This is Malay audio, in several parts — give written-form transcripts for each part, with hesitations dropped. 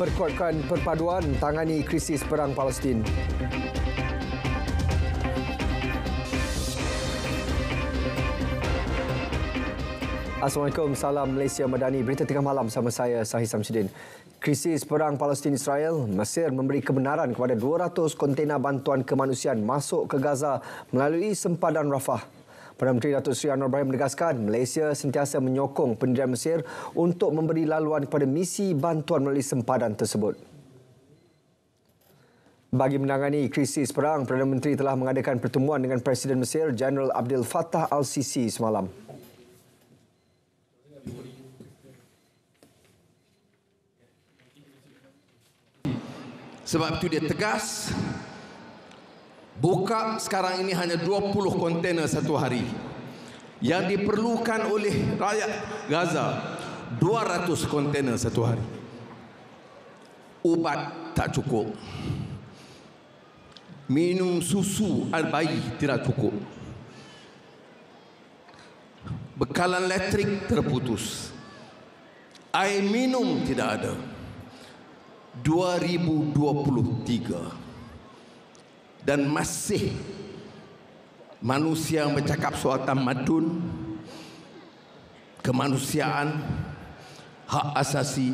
memperkuatkan perpaduan tangani krisis perang Palestin. Assalamualaikum, salam Malaysia Madani. Berita tengah malam sama saya, Sahih Samsudin. Krisis perang Palestin-Israel, Mesir memberi kebenaran kepada 200 kontena bantuan kemanusiaan masuk ke Gaza melalui sempadan Rafah. Perdana Menteri Datuk Seri Anwar Ibrahim menegaskan Malaysia sentiasa menyokong pendirian Mesir untuk memberi laluan kepada misi bantuan melalui sempadan tersebut. Bagi menangani krisis perang, Perdana Menteri telah mengadakan pertemuan dengan Presiden Mesir Jeneral Abdel Fattah al-Sisi semalam. Sebab itu dia tegas, buka sekarang ini hanya 20 kontena satu hari. Yang diperlukan oleh rakyat Gaza 200 kontena satu hari. Ubat tak cukup. Minum susu bayi tidak cukup. Bekalan elektrik terputus. Air minum tidak ada. 2023 dan masih manusia yang bercakap soal tamadun, kemanusiaan, hak asasi,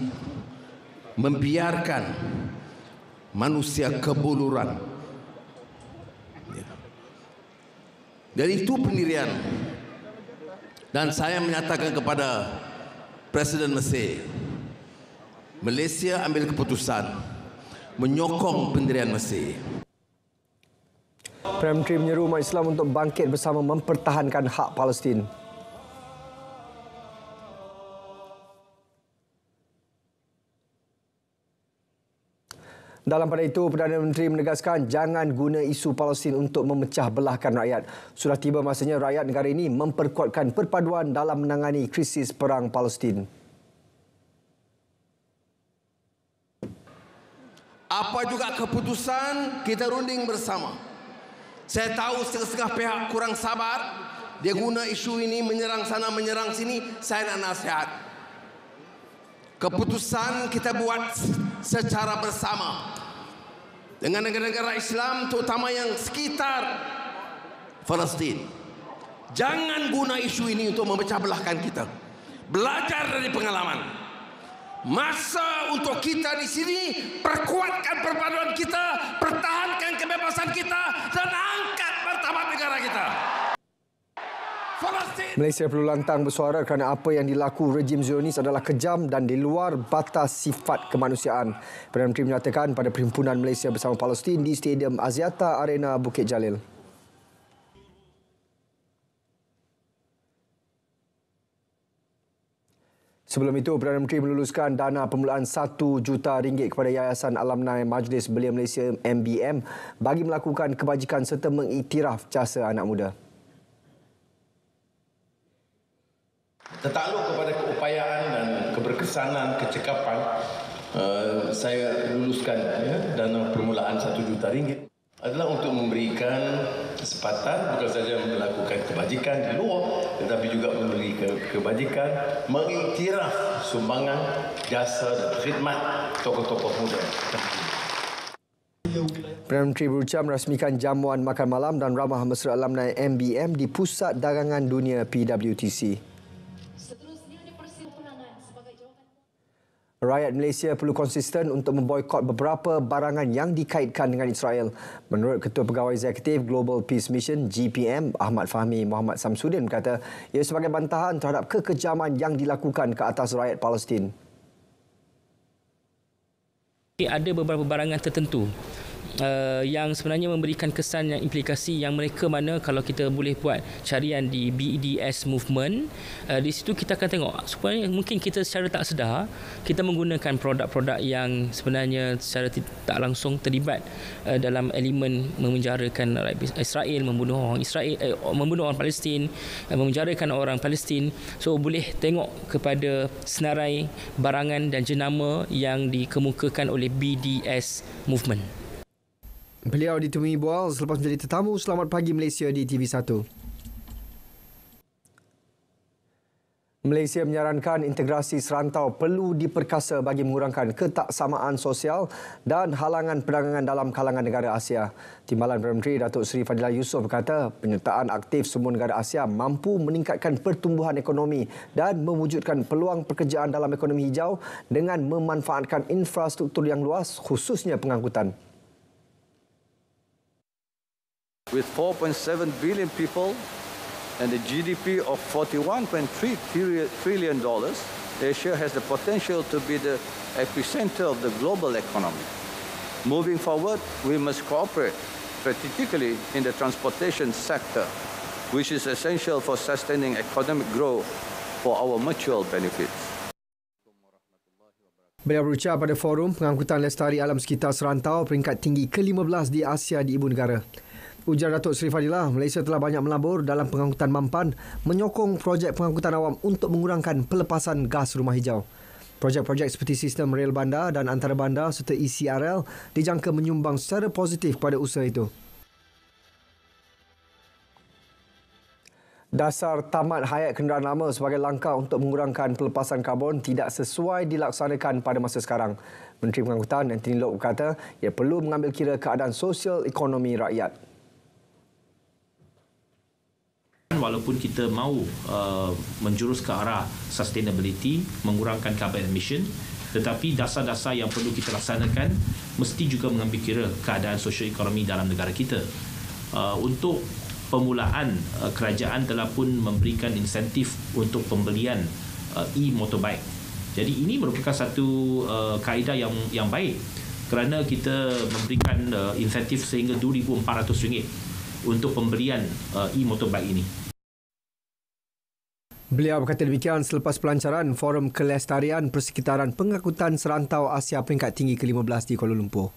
membiarkan manusia kebuluran. Dari itu pendirian, dan saya menyatakan kepada Presiden Mesir, Malaysia ambil keputusan menyokong pendirian Mesir. Perdana Menteri menyeru umat Islam untuk bangkit bersama mempertahankan hak Palestin. Dalam pada itu, Perdana Menteri menegaskan jangan guna isu Palestin untuk memecah belahkan rakyat. Sudah tiba masanya rakyat negara ini memperkuatkan perpaduan dalam menangani krisis perang Palestin. Apa juga keputusan, kita runding bersama. Saya tahu setengah-setengah pihak kurang sabar. Dia guna isu ini menyerang sana, menyerang sini. Saya nak nasihat. Keputusan kita buat secara bersama. Dengan negara-negara Islam, terutama yang sekitar Palestin. Jangan guna isu ini untuk memecah belahkan kita. Belajar dari pengalaman. Masa untuk kita di sini perkuatkan perpaduan kita, pertahankan kebebasan kita dan angkat martabat negara kita. Palestin. Malaysia perlu lantang bersuara kerana apa yang dilaku rejim Zionis adalah kejam dan di luar batas sifat kemanusiaan. Perdana Menteri menyatakan pada Perhimpunan Malaysia bersama Palestin di Stadium Axiata Arena Bukit Jalil. Sebelum itu, Perdana Menteri meluluskan dana permulaan RM1 juta kepada Yayasan Alumni Majlis Belia Malaysia MBM bagi melakukan kebajikan serta mengiktiraf jasa anak muda. Tertakluk kepada keupayaan dan keberkesanan, kecekapan, saya luluskan dana permulaan RM1 juta adalah untuk memberikan kesempatan bukan saja melakukan kebajikan di luar, tetapi juga memberi kebajikan, mengiktiraf sumbangan, jasa dan khidmat tokoh-tokoh muda. Perdana Menteri berucap merasmikan jamuan makan malam dan ramah mesra alumni MBM di Pusat Dagangan Dunia PWTC. Rakyat Malaysia perlu konsisten untuk memboikot beberapa barangan yang dikaitkan dengan Israel. Menurut Ketua Pegawai Eksekutif Global Peace Mission GPM Ahmad Fahmi Muhammad Samsudin berkata ia sebagai bantahan terhadap kekejaman yang dilakukan ke atas rakyat Palestin. Ada beberapa barangan tertentu yang sebenarnya memberikan kesan yang implikasi yang mereka mana kalau kita boleh buat carian di BDS movement, di situ kita akan tengok supaya mungkin kita secara tak sedar kita menggunakan produk-produk yang sebenarnya secara tak langsung terlibat dalam elemen memenjarakan rakyat Israel, membunuh orang Israel, membunuh orang Palestin, memenjarakan orang Palestin. So boleh tengok kepada senarai barangan dan jenama yang dikemukakan oleh BDS movement. Beliau ditemui bual selepas menjadi tetamu Selamat Pagi Malaysia di TV1. Malaysia menyarankan integrasi serantau perlu diperkasa bagi mengurangkan ketaksamaan sosial dan halangan perdagangan dalam kalangan negara Asia. Timbalan Perdana Menteri Datuk Seri Fadilah Yusof berkata penyertaan aktif semua negara Asia mampu meningkatkan pertumbuhan ekonomi dan mewujudkan peluang pekerjaan dalam ekonomi hijau dengan memanfaatkan infrastruktur yang luas khususnya pengangkutan. With 4.7 billion people and a GDP of $41.3 trillion, Asia has the potential to be the epicenter of the global economy. Moving forward, we must cooperate strategically in the transportation sector, which is essential for sustaining economic growth for our mutual benefits. Beliau berucap pada Forum Pengangkutan Lestari Alam Sekitar Serantau peringkat tinggi ke-15 di Asia di Ibu Negara. Ujar Datuk Seri Fadilah, Malaysia telah banyak melabur dalam pengangkutan mampan menyokong projek pengangkutan awam untuk mengurangkan pelepasan gas rumah hijau. Projek-projek seperti sistem rel bandar dan antarabandar serta ECRL dijangka menyumbang secara positif pada usaha itu. Dasar tamat hayat kenderaan lama sebagai langkah untuk mengurangkan pelepasan karbon tidak sesuai dilaksanakan pada masa sekarang. Menteri Pengangkutan Anthony Loke berkata ia perlu mengambil kira keadaan sosial ekonomi rakyat. Walaupun kita mahu menjurus ke arah sustainability, mengurangkan carbon emission, tetapi dasar-dasar yang perlu kita laksanakan mesti juga mengambil kira keadaan sosioekonomi dalam negara kita. Untuk permulaan, kerajaan telah pun memberikan insentif untuk pembelian e-motorbike. Jadi ini merupakan satu kaedah yang baik kerana kita memberikan insentif sehingga RM2,400 untuk pembelian e-motorbike ini. Beliau berkata demikian selepas pelancaran Forum Kelestarian Persekitaran Pengangkutan Serantau Asia peringkat tinggi ke-15 di Kuala Lumpur.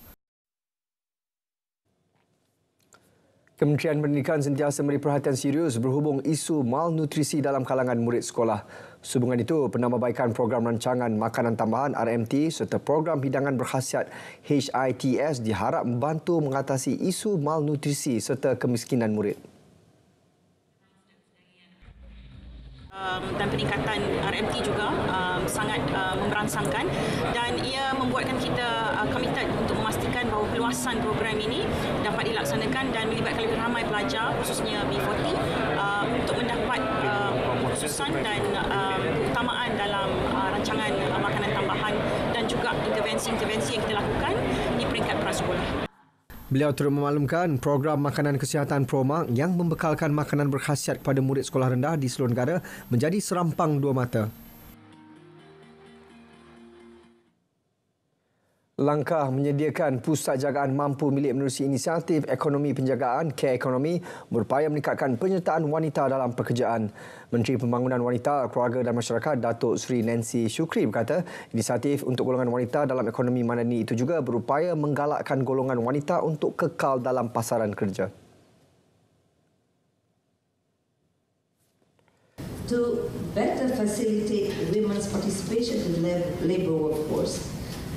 Kementerian Pendidikan sentiasa memberi perhatian serius berhubung isu malnutrisi dalam kalangan murid sekolah. Sehubungan itu, Penambahbaikan Program Rancangan Makanan Tambahan RMT serta Program Hidangan Berkhasiat HITS diharap membantu mengatasi isu malnutrisi serta kemiskinan murid. Dan peningkatan RMT juga sangat memberangsangkan dan ia membuatkan kita komited untuk memastikan bahawa peluasan program ini dapat dilaksanakan dan melibatkan lebih ramai pelajar khususnya B40 untuk mendapat khususan dan keutamaan dalam rancangan makanan tambahan dan juga intervensi-intervensi yang kita lakukan di peringkat prasekolah. Beliau turut memaklumkan program makanan kesihatan Promak yang membekalkan makanan berkhasiat kepada murid sekolah rendah di seluruh negara menjadi serampang dua mata. Langkah menyediakan pusat jagaan mampu milik menerusi inisiatif ekonomi penjagaan Care Economy berupaya meningkatkan penyertaan wanita dalam pekerjaan. Menteri Pembangunan Wanita, Keluarga dan Masyarakat Datuk Seri Nancy Shukri berkata inisiatif untuk golongan wanita dalam ekonomi madani itu juga berupaya menggalakkan golongan wanita untuk kekal dalam pasaran kerja. To better facilitate women's participation in the labour workforce,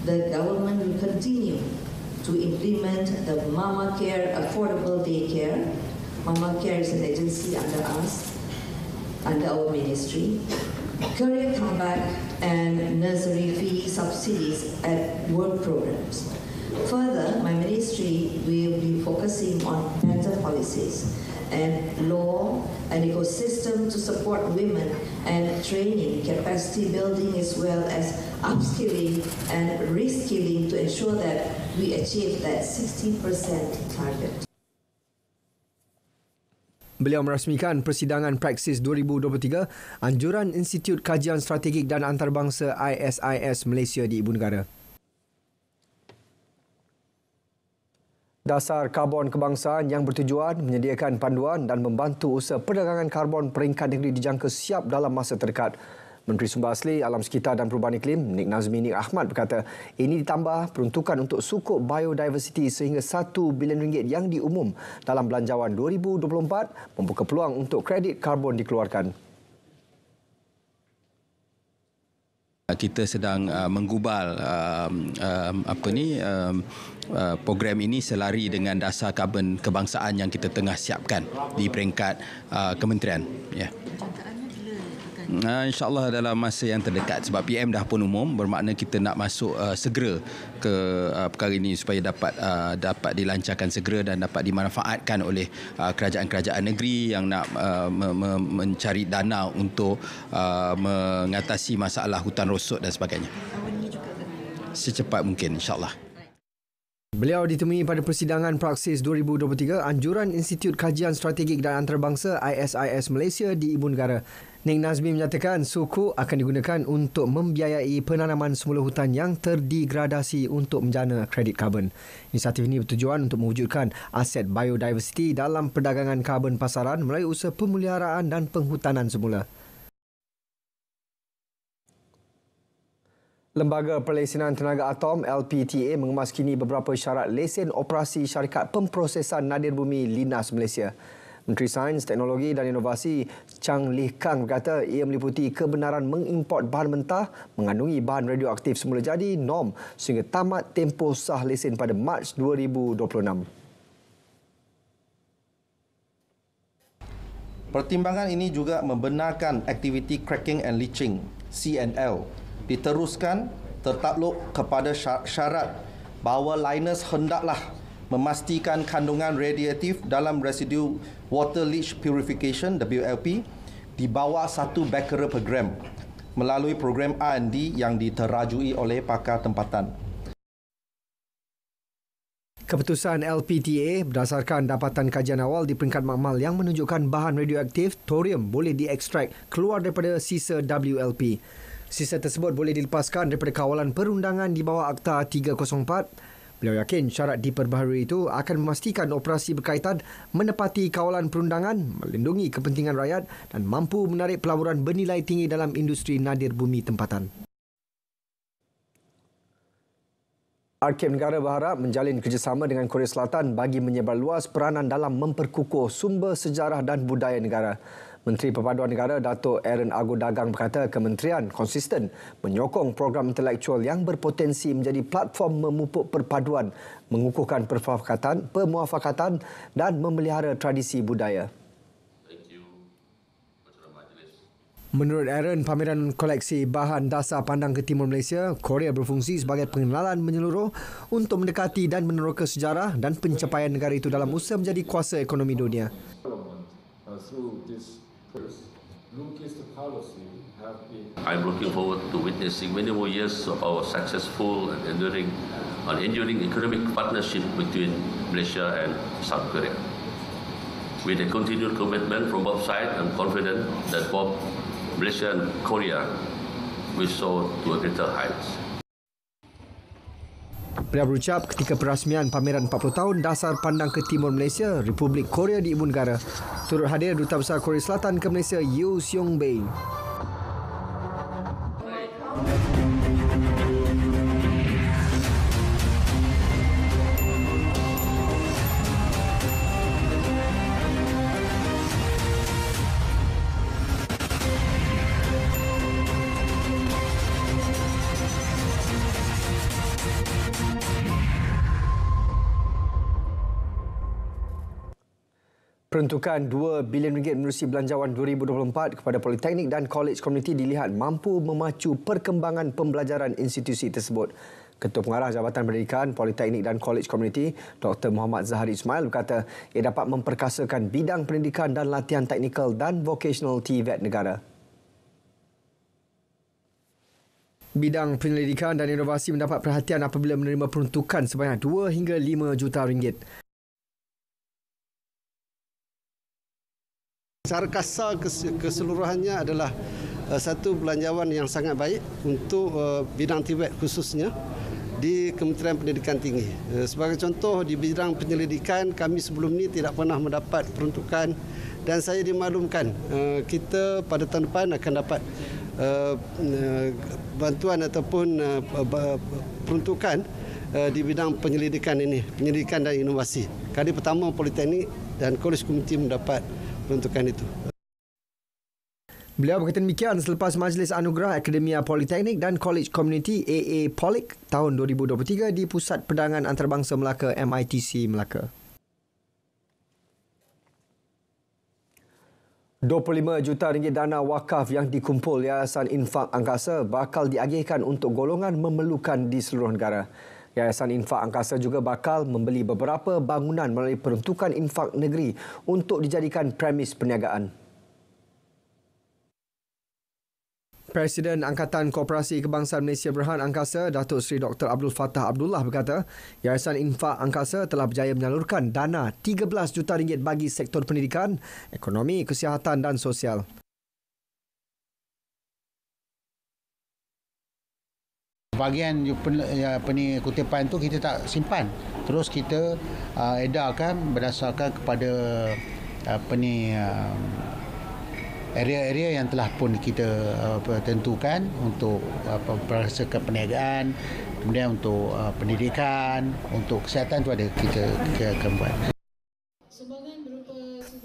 the government will continue to implement the Mama Care Affordable Daycare. Mama Care is an agency under us, under our ministry. Career comeback and nursery fee subsidies at work programs. Further, my ministry will be focusing on better policies and law and ecosystem to support women and training, capacity building as well as upskilling and reskilling to ensure that we achieve that 60% target. Beliau merasmikan persidangan Praksis 2023 Anjuran Institut Kajian Strategik dan Antarabangsa ISIS Malaysia di Ibu Negara. Dasar karbon kebangsaan yang bertujuan menyediakan panduan dan membantu usaha perdagangan karbon peringkat negeri dijangka siap dalam masa terdekat. Menteri Sumber Asli, Alam Sekitar dan Perubahan Iklim, Nik Nazmi Nik Ahmad berkata ini ditambah peruntukan untuk sukuk biodiversity sehingga RM1 bilion yang diumum dalam belanjawan 2024 membuka peluang untuk kredit karbon dikeluarkan. Kita sedang menggubal program ini selari dengan dasar karbon kebangsaan yang kita tengah siapkan di peringkat kementerian. Ya. Jangkaannya bila akan InsyaAllah dalam masa yang terdekat, sebab PM dah pun umum, bermakna kita nak masuk segera ke perkara ini supaya dapat dilancarkan segera dan dapat dimanfaatkan oleh kerajaan-kerajaan negeri yang nak mencari dana untuk mengatasi masalah hutan rosot dan sebagainya. Secepat mungkin, insyaAllah. Beliau ditemui pada persidangan Praksis 2023 Anjuran Institut Kajian Strategik dan Antarabangsa ISIS Malaysia di Ibu Negara. Nik Nazmi menyatakan suku akan digunakan untuk membiayai penanaman semula hutan yang terdegradasi untuk menjana kredit karbon. Inisiatif ini bertujuan untuk mewujudkan aset biodiversiti dalam perdagangan karbon pasaran melalui usaha pemeliharaan dan penghutanan semula. Lembaga Perlesenan Tenaga Atom LPTA mengemas kini beberapa syarat lesen operasi syarikat pemprosesan nadir bumi Linas Malaysia. Menteri Sains, Teknologi dan Inovasi Chang Lih Kang berkata ia meliputi kebenaran mengimport bahan mentah mengandungi bahan radioaktif semula jadi norm sehingga tamat tempoh sah lesen pada Mac 2026. Pertimbangan ini juga membenarkan aktiviti cracking and leaching (C&L) diteruskan tertakluk kepada syarat bahawa liners hendaklah memastikan kandungan radiatif dalam residu water leach purification WLP di bawah 1 becquerel per gram melalui program R&D yang diterajui oleh pakar tempatan. Keputusan LPTA berdasarkan dapatan kajian awal di peringkat makmal yang menunjukkan bahan radioaktif thorium boleh diekstrak keluar daripada sisa WLP. Sisa tersebut boleh dilepaskan daripada kawalan perundangan di bawah Akta 304. Beliau yakin syarat diperbaharui itu akan memastikan operasi berkaitan menepati kawalan perundangan, melindungi kepentingan rakyat dan mampu menarik pelaburan bernilai tinggi dalam industri nadir bumi tempatan. Arkem Negara berharap menjalin kerjasama dengan Korea Selatan bagi menyebarluas peranan dalam memperkukuh sumber sejarah dan budaya negara. Menteri Perpaduan Negara Datuk Aaron Agu Dagang berkata kementerian konsisten menyokong program intelektual yang berpotensi menjadi platform memupuk perpaduan, mengukuhkan pemuafakatan dan memelihara tradisi budaya. Menurut Aaron, pameran koleksi bahan dasar pandang ke Timur Malaysia, Korea berfungsi sebagai pengenalan menyeluruh untuk mendekati dan meneroka sejarah dan pencapaian negara itu dalam usaha menjadi kuasa ekonomi dunia. I'm looking forward to witnessing many more years of our successful and enduring economic partnership between Malaysia and South Korea. With a continued commitment from both sides, I'm confident that both Malaysia and Korea will soar to a greater heights. Beliau berucap ketika perasmian pameran 40 tahun dasar pandang ke Timur Malaysia, Republik Korea di Ibu Negara. Turut hadir Duta Besar Korea Selatan ke Malaysia, Yoo Seung-bae. Peruntukan RM2 bilion menerusi belanjawan 2024 kepada Politeknik dan Kolej Komuniti dilihat mampu memacu perkembangan pembelajaran institusi tersebut. Ketua Pengarah Jabatan Pendidikan Politeknik dan Kolej Komuniti, Dr. Muhammad Zahari Ismail berkata ia dapat memperkasakan bidang pendidikan dan latihan teknikal dan vocational TVET negara. Bidang penyelidikan dan inovasi mendapat perhatian apabila menerima peruntukan sebanyak 2 hingga 5 juta ringgit. Secara kasar keseluruhannya adalah satu belanjawan yang sangat baik untuk bidang TVET khususnya di Kementerian Pendidikan Tinggi. Sebagai contoh, di bidang penyelidikan kami sebelum ini tidak pernah mendapat peruntukan dan saya dimaklumkan kita pada tahun depan akan dapat bantuan ataupun peruntukan di bidang penyelidikan ini, penyelidikan dan inovasi. Kali pertama Politeknik dan Kolej Komuniti mendapat peruntukan itu. Beliau berkata demikian selepas Majlis Anugerah Akademia Politeknik dan Kolej Komuniti AA Polik tahun 2023 di Pusat Perdagangan Antarabangsa Melaka MITC Melaka. 2 RM25 juta dana wakaf yang dikumpul Yayasan Infak Angkasa bakal diagihkan untuk golongan memerlukan di seluruh negara. Yayasan Infak Angkasa juga bakal membeli beberapa bangunan melalui peruntukan infak negeri untuk dijadikan premis perniagaan. Presiden Angkatan Koperasi Kebangsaan Malaysia Berhad Angkasa, Datuk Seri Dr. Abdul Fattah Abdullah berkata, Yayasan Infak Angkasa telah berjaya menyalurkan dana RM13 juta bagi sektor pendidikan, ekonomi, kesihatan dan sosial. Bahagian kutipan tu kita tak simpan. Terus kita edarkan berdasarkan kepada area-area yang telah pun kita tentukan untuk berdasarkan perniagaan, kemudian untuk pendidikan, untuk kesihatan tu ada kita akan buat.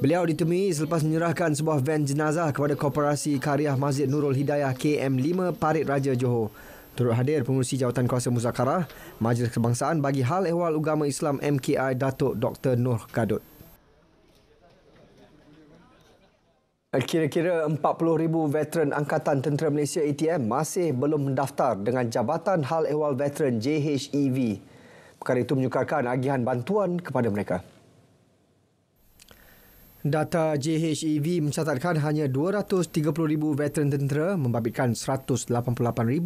Beliau ditemui selepas menyerahkan sebuah van jenazah kepada Koperasi Karya Masjid Nurul Hidayah KM5 Parit Raja Johor. Turut hadir pengurusi Jawatan Kuasa Muzakarah Majlis Kebangsaan bagi Hal Ehwal Agama Islam MKI Datuk Dr. Nur Gadut. Kira-kira 40,000 veteran Angkatan Tentera Malaysia ATM masih belum mendaftar dengan Jabatan Hal Ehwal Veteran JHEV. Perkara itu menyukarkan agihan bantuan kepada mereka. Data JHEV mencatatkan hanya 230,000 veteran tentera membabitkan 188,000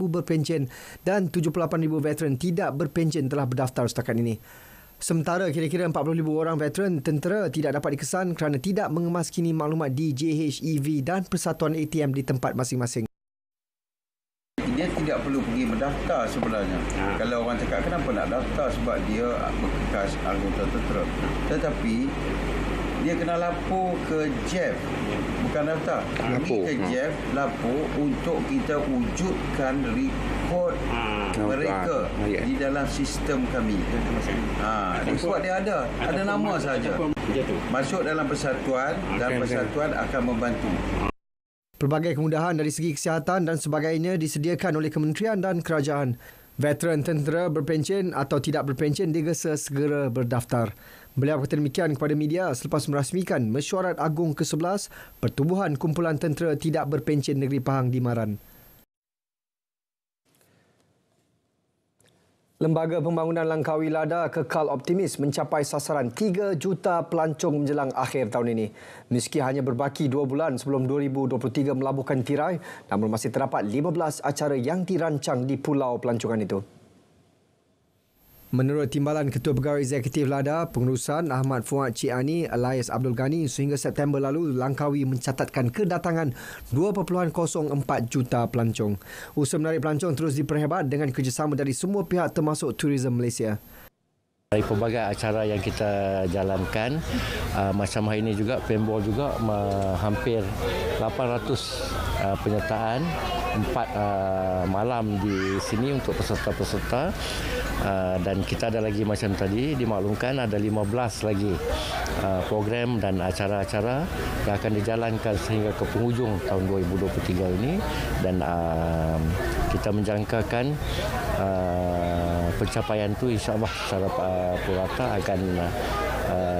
berpencen dan 78,000 veteran tidak berpencen telah berdaftar setakat ini. Sementara kira-kira 40,000 orang veteran tentera tidak dapat dikesan kerana tidak mengemaskini maklumat di JHEV dan Persatuan ATM di tempat masing-masing. Dia tidak perlu pergi berdaftar sebenarnya. Kalau orang cakap kenapa nak daftar sebab dia bekas anggota tentera. Tetapi dia kena lapor ke JEF, bukan daftar. Pergi ke JEF, lapor untuk kita wujudkan rekod mereka di dalam sistem kami. Rekod dia ada nama saja. Masuk dalam persatuan dan persatuan akan membantu. Pelbagai kemudahan dari segi kesihatan dan sebagainya disediakan oleh kementerian dan kerajaan. Veteran tentera berpencen atau tidak berpencen digesa segera berdaftar. Beliau berkata demikian kepada media selepas merasmikan Mesyuarat Agung ke-11 Pertubuhan Kumpulan Tentera Tidak Berpencen Negeri Pahang di Maran. Lembaga Pembangunan Langkawi Lada kekal optimis mencapai sasaran 3 juta pelancong menjelang akhir tahun ini. Meski hanya berbaki 2 bulan sebelum 2023 melabuhkan tirai, namun masih terdapat 15 acara yang dirancang di pulau pelancongan itu. Menurut Timbalan Ketua Pegawai Eksekutif Lada, Pengurusan Ahmad Fuad Cik Ani alias Abdul Ghani, sehingga September lalu Langkawi mencatatkan kedatangan 2.04 juta pelancong. Usaha menarik pelancong terus diperhebat dengan kerjasama dari semua pihak termasuk Tourism Malaysia. Dari pelbagai acara yang kita jalankan, macam hari ini juga Pembol juga hampir 800 penyertaan, 4 malam di sini untuk peserta-peserta. Dan kita ada lagi macam tadi dimaklumkan ada 15 lagi program dan acara-acara yang akan dijalankan sehingga ke penghujung tahun 2023 ini, dan kita menjangkakan pencapaian itu insya-Allah secara purata akan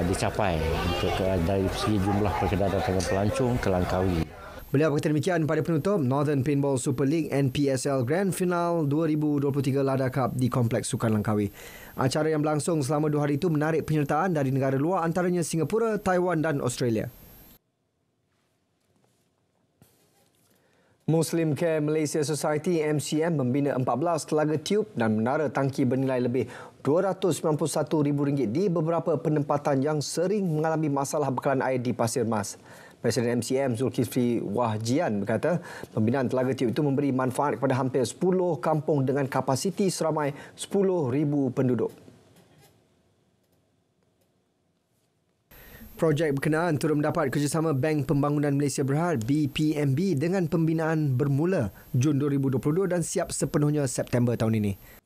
dicapai untuk dari segi jumlah kedatangan pelancong ke Langkawi. Beliau berkata demikian pada penutup Northern Paintball Super League NPSL Grand Final 2023 Lada Cup di Kompleks Sukan Langkawi. Acara yang berlangsung selama 2 hari itu menarik penyertaan dari negara luar antaranya Singapura, Taiwan dan Australia. Muslim Care Malaysia Society MCM membina 14 telaga tiub dan menara tangki bernilai lebih RM291,000 di beberapa penempatan yang sering mengalami masalah bekalan air di Pasir Mas. Presiden MCM Zulkifli Wahjian berkata pembinaan telaga tiub itu memberi manfaat kepada hampir 10 kampung dengan kapasiti seramai 10,000 penduduk. Projek berkenaan turut mendapat kerjasama Bank Pembangunan Malaysia Berhad BPMB dengan pembinaan bermula Jun 2022 dan siap sepenuhnya September tahun ini.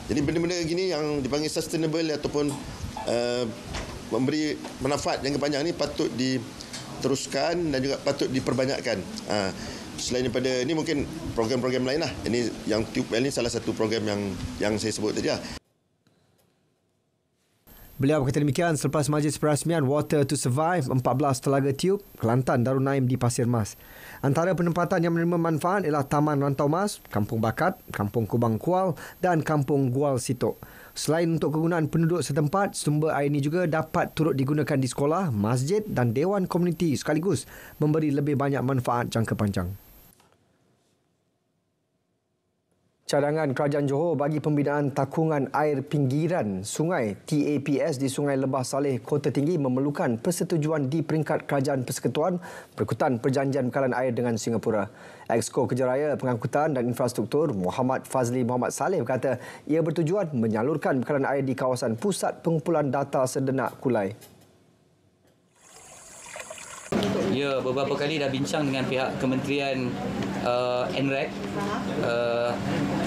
Jadi benda-benda gini yang dipanggil sustainable ataupun memberi manfaat jangka panjang ni patut diteruskan dan juga patut diperbanyakkan. Selain daripada ini mungkin program-program lain lah. Ini yang tube ini salah satu program yang saya sebut tadi lah. Beliau berkata demikian selepas majlis perasmian Water to Survive 14 Telaga Tiup, Kelantan Darul Naim di Pasir Mas. Antara penempatan yang menerima manfaat ialah Taman Rantau Mas, Kampung Bakat, Kampung Kubang Kual dan Kampung Gual Sitok. Selain untuk kegunaan penduduk setempat, sumber air ini juga dapat turut digunakan di sekolah, masjid dan dewan komuniti sekaligus memberi lebih banyak manfaat jangka panjang. Cadangan Kerajaan Johor bagi pembinaan takungan air pinggiran sungai TAPS di Sungai Lebah Saleh, Kota Tinggi memerlukan persetujuan di peringkat Kerajaan Persekutuan berikutan perjanjian bekalan air dengan Singapura. Exco Kejaraya Pengangkutan dan Infrastruktur Muhammad Fazli Muhammad Saleh berkata ia bertujuan menyalurkan bekalan air di kawasan pusat pengumpulan data sedenak Kulai. Ya, beberapa kali dah bincang dengan pihak Kementerian NREC.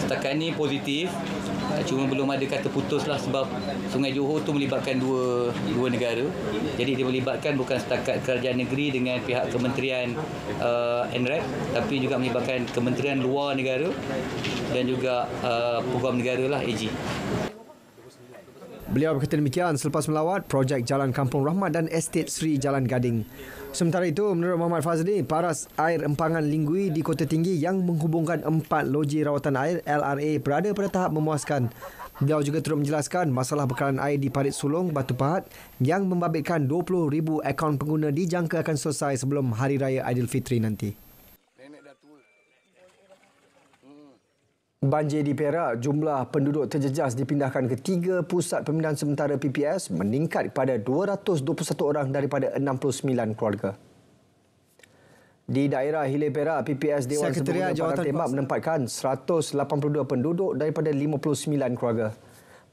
Setakat ini positif. Cuma belum ada kata putus lah sebab Sungai Johor tu melibatkan dua negara. Jadi dia melibatkan bukan setakat kerajaan negeri dengan pihak Kementerian NREC, tapi juga melibatkan Kementerian Luar Negara dan juga Peguam Negara lah, AG. Beliau berkata demikian selepas melawat projek Jalan Kampung Rahmat dan Estate Sri Jalan Gading. Sementara itu, menurut Muhammad Fazli, paras air empangan Linggui di Kota Tinggi yang menghubungkan 4 loji rawatan air LRA berada pada tahap memuaskan. Beliau juga turut menjelaskan masalah bekalan air di Parit Sulong, Batu Pahat yang membabitkan 20,000 akaun pengguna dijangka akan selesai sebelum Hari Raya Aidilfitri nanti. Banjir di Perak, jumlah penduduk terjejas dipindahkan ke 3 pusat pemindahan sementara PPS meningkat kepada 221 orang daripada 69 keluarga. Di daerah Hilir Perak, PPS Dewan Sempurna Padang Tembak menempatkan 182 penduduk daripada 59 keluarga.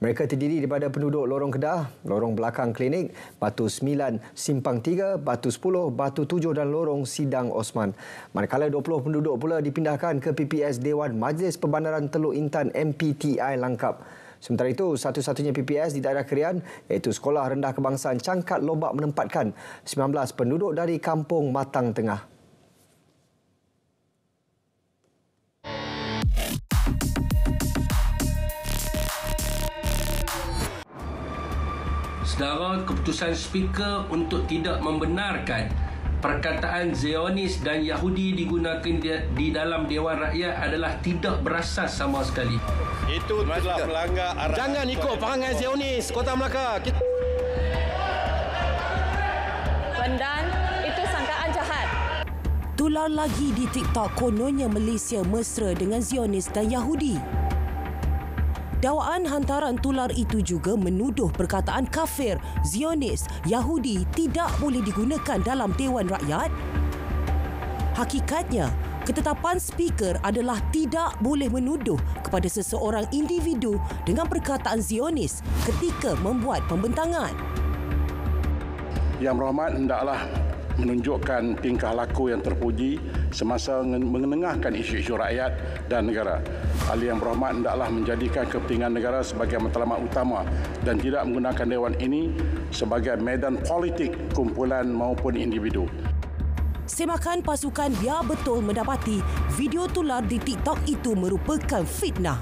Mereka terdiri daripada penduduk Lorong Kedah, Lorong Belakang Klinik, Batu 9, Simpang 3, Batu 10, Batu 7 dan Lorong Sidang Osman. Manakala 20 penduduk pula dipindahkan ke PPS Dewan Majlis Perbandaran Teluk Intan MPTI Langkap. Sementara itu, satu-satunya PPS di daerah Krian iaitu Sekolah Rendah Kebangsaan Cangkat Lobak menempatkan 19 penduduk dari Kampung Matang Tengah. Sedara keputusan Speaker untuk tidak membenarkan perkataan Zionis dan Yahudi digunakan di dalam Dewan Rakyat adalah tidak berasas sama sekali. Itu telah melanggar arahan. Jangan ikut perangai Zionis, Kota Melaka. Pendan, itu sangkaan jahat. Tular lagi di TikTok kononnya Malaysia mesra dengan Zionis dan Yahudi. Dakwaan hantaran tular itu juga menuduh perkataan kafir, Zionis, Yahudi tidak boleh digunakan dalam Dewan Rakyat. Hakikatnya, ketetapan Speaker adalah tidak boleh menuduh kepada seseorang individu dengan perkataan Zionis ketika membuat pembentangan. Yang Berhormat hendaklah menunjukkan tingkah laku yang terpuji semasa mengenengahkan isu-isu rakyat dan negara. Ahli Yang Berhormat hendaklah menjadikan kepentingan negara sebagai matlamat utama dan tidak menggunakan Dewan ini sebagai medan politik kumpulan maupun individu. Semakan pasukan Biar Betul mendapati video tular di TikTok itu merupakan fitnah.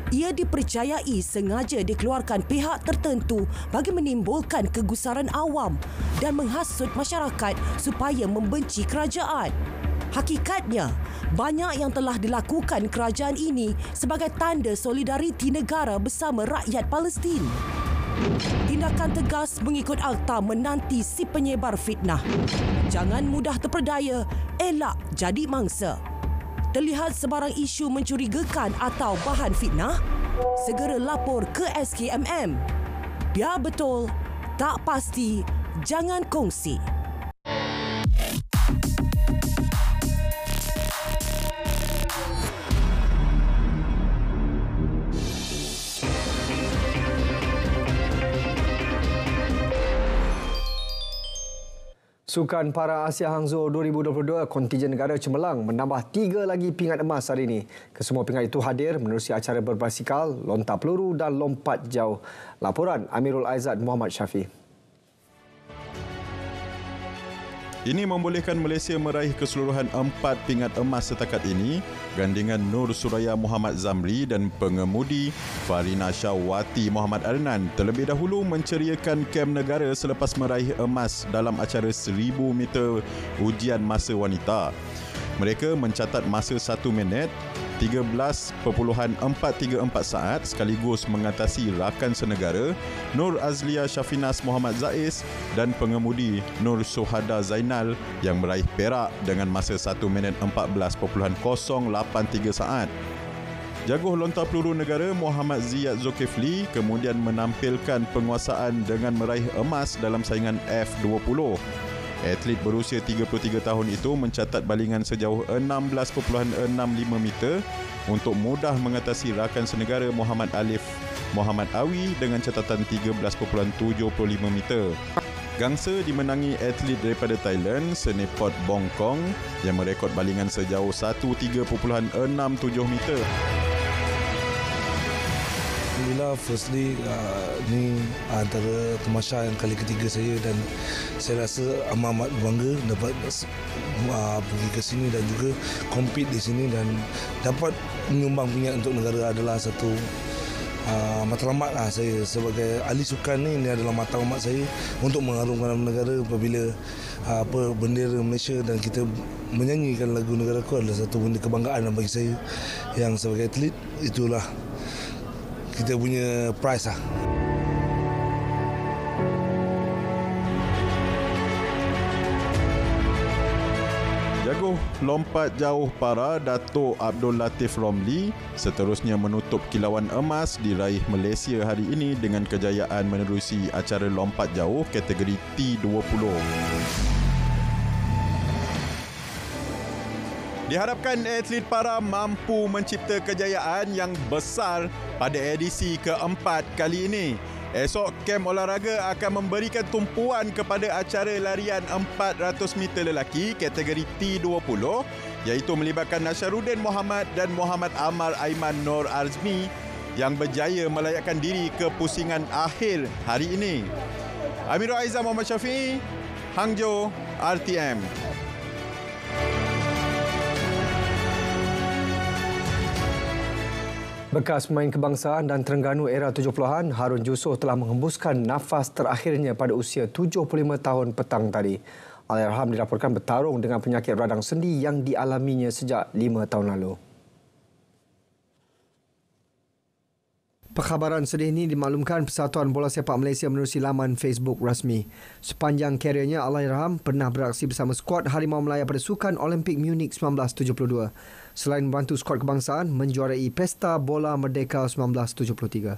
Ia dipercayai sengaja dikeluarkan pihak tertentu bagi menimbulkan kegusaran awam dan menghasut masyarakat supaya membenci kerajaan. Hakikatnya, banyak yang telah dilakukan kerajaan ini sebagai tanda solidariti negara bersama rakyat Palestin. Tindakan tegas mengikut akta menanti si penyebar fitnah. Jangan mudah terperdaya, elak jadi mangsa. Terlihat sebarang isu mencurigakan atau bahan fitnah? Segera lapor ke SKMM. Biar betul, tak pasti, jangan kongsi. Sukan Para Asia Hangzhou 2022, kontingen negara cemerlang menambah 3 lagi pingat emas hari ini. Kesemua pingat itu hadir menerusi acara berbasikal, lontar peluru dan lompat jauh. Laporan Amirul Aizat Muhammad Syafi. Ini membolehkan Malaysia meraih keseluruhan 4 pingat emas setakat ini, gandingan Nur Suraya Muhammad Zamri dan pengemudi Farina Syawati Muhammad Adnan terlebih dahulu menceriakan kem negara selepas meraih emas dalam acara 1000 meter ujian masa wanita. Mereka mencatat masa 1 minit 13.434 saat sekaligus mengatasi rakan senegara Nur Azlia Syafinas Muhammad Zaiz dan pengemudi Nur Suhada Zainal yang meraih perak dengan masa 1 minit 14.083 saat. Jaguh lontar peluru negara Muhammad Ziyad Zulkifli kemudian menampilkan penguasaan dengan meraih emas dalam saingan F20. Atlet berusia 33 tahun itu mencatat balingan sejauh 16.65 meter untuk mudah mengatasi rakan senegara Muhammad Alif Muhammad Awi dengan catatan 13.75 meter. Gangsa dimenangi atlet daripada Thailand, Senepot Bongkong yang merekod balingan sejauh 13.67 meter. Alhamdulillah, firstly ni antara tamasya yang kali ketiga saya dan saya rasa amat bangga dapat pergi ke sini dan juga compete di sini dan dapat menyumbang pingat untuk negara adalah satu matlamat saya sebagai ahli sukan ni adalah matlamat saya untuk mengharumkan negara apabila bendera Malaysia dan kita menyanyikan lagu negaraku adalah satu benda kebanggaan bagi saya yang sebagai atlet itulah kita punya prize lah. Jaguh lompat jauh para Dato' Abdul Latif Romli seterusnya menutup kilauan emas diraih Malaysia hari ini dengan kejayaan menerusi acara lompat jauh kategori T20. Diharapkan atlet para mampu mencipta kejayaan yang besar pada edisi keempat kali ini. Esok, kem olahraga akan memberikan tumpuan kepada acara larian 400 meter lelaki kategori T20 iaitu melibatkan Nasharuddin Muhammad dan Muhammad Amar Aiman Nur Arzmi yang berjaya melayakkan diri ke pusingan akhir hari ini. Amirul Aizam Muhammad Syafiee, Hangzhou, RTM. Bekas pemain kebangsaan dan Terengganu era 70-an, Harun Jusoh telah menghembuskan nafas terakhirnya pada usia 75 tahun petang tadi. Allahyarham dilaporkan bertarung dengan penyakit radang sendi yang dialaminya sejak 5 tahun lalu. Perkhabaran sedih ini dimaklumkan Persatuan Bola Sepak Malaysia menerusi laman Facebook rasmi. Sepanjang kariernya, Allahyarham pernah beraksi bersama skuad Harimau Melaya pada Sukan Olimpik Munich 1972. Selain membantu skuad kebangsaan menjuarai Pesta Bola Merdeka 1973.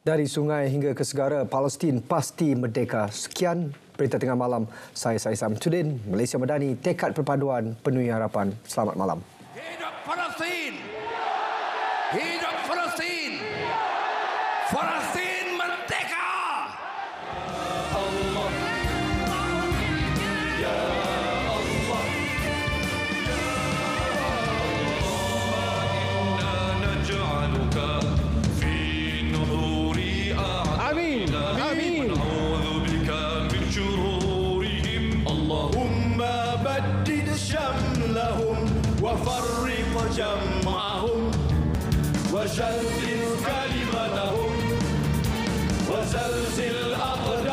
Dari sungai hingga ke segara, Palestin pasti merdeka. Sekian berita tengah malam. Saya Sahisam Sudin, Malaysia Madani, tekad perpaduan, penuhi harapan. Selamat malam. Hidup Palestin! Hidup Palestin! Palestin merdeka! Allah. Ya Allah. Inna naj'aluka fi nuhuri a'daina. Amin. Na'udzu bika min syururihim. Allahumma baddid shamlahum wa farriq jam'ahum. وشتت كلمتهم وزلزل أقدامهم